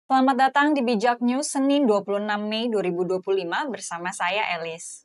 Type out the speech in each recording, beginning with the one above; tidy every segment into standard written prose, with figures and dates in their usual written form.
Selamat datang di Bijak News Senin 26 Mei 2025 bersama saya Elis.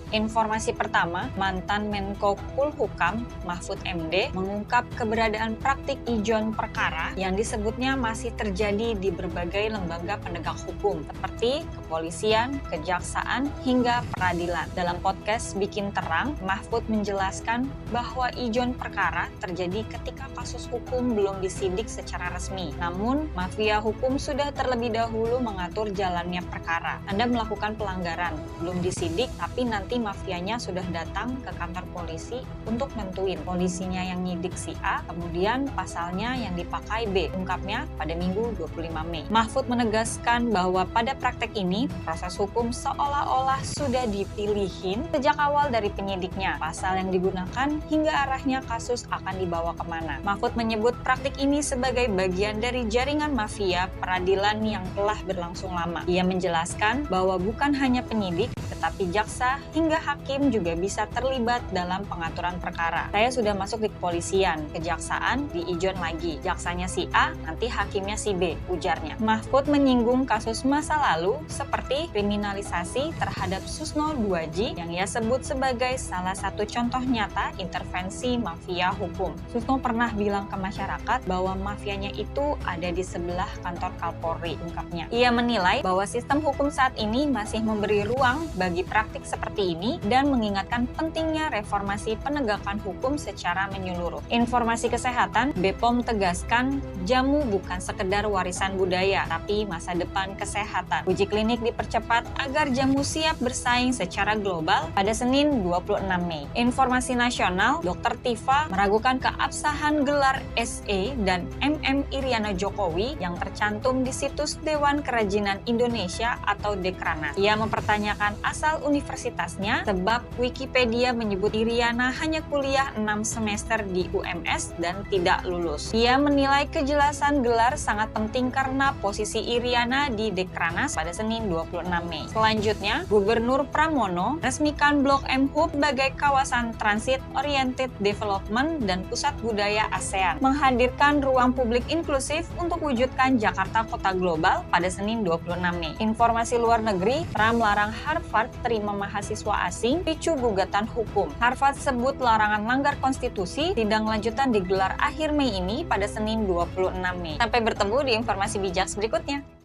Informasi pertama, mantan Menko Polhukam Mahfud MD mengungkap keberadaan praktik ijon perkara yang disebutnya masih terjadi di berbagai lembaga penegak hukum seperti kepolisian, kejaksaan, hingga peradilan. Dalam podcast Bikin Terang, Mahfud menjelaskan bahwa ijon perkara terjadi ketika kasus hukum belum disidik secara resmi. Namun, mafia hukum sudah terlebih dahulu mengatur jalannya perkara. Anda melakukan pelanggaran, belum disidik tapi nanti mafianya sudah datang ke kantor polisi untuk nentuin polisinya yang nyidik si A, kemudian pasalnya yang dipakai B, ungkapnya pada Minggu 25 Mei. Mahfud menegaskan bahwa pada praktek ini, proses hukum seolah-olah sudah dipilihin sejak awal dari penyidiknya, pasal yang digunakan hingga arahnya kasus akan dibawa kemana. Mahfud menyebut praktik ini sebagai bagian dari jaringan mafia peradilan yang telah berlangsung lama. Ia menjelaskan bahwa bukan hanya penyidik, tetapi jaksa hingga hakim juga bisa terlibat dalam pengaturan perkara. Saya sudah masuk di kepolisian, kejaksaan, di ijon lagi. Jaksanya si A, nanti hakimnya si B, ujarnya. Mahfud menyinggung kasus masa lalu seperti kriminalisasi terhadap Susno Duaji yang ia sebut sebagai salah satu contoh nyata intervensi mafia hukum. Susno pernah bilang ke masyarakat bahwa mafianya itu ada di sebelah kantor Kapolri, ungkapnya. Ia menilai bahwa sistem hukum saat ini masih memberi ruang bagi praktik seperti ini dan mengingatkan pentingnya reformasi penegakan hukum secara menyeluruh. Informasi kesehatan, BPOM tegaskan jamu bukan sekedar warisan budaya, tapi masa depan kesehatan. Uji klinik dipercepat agar jamu siap bersaing secara global pada Senin 26 Mei. Informasi nasional, Dr. Tifa meragukan keabsahan gelar SE dan MM Iriana Jokowi yang tercantum di situs Dewan Kerajinan Indonesia atau Dekranaz. Ia mempertanyakan asal universitasnya sebab Wikipedia menyebut Iriana hanya kuliah 6 semester di UMS dan tidak lulus. Ia menilai kejelasan gelar sangat penting karena posisi Iriana di Dekranaz pada Senin 26 Mei. Selanjutnya, Gubernur Pramono resmikan Blok M Hub sebagai kawasan transit oriented development dan pusat budaya ASEAN, menghadirkan ruang publik inklusif untuk wujudkan Jakarta Kota Global pada Senin 26 Mei. Informasi luar negeri, Trump melarang Harvard terima mahasiswa asing picu gugatan hukum. Harvard sebut larangan langgar konstitusi, sidang lanjutan digelar akhir Mei ini pada Senin 26 Mei. Sampai bertemu di informasi bijak berikutnya.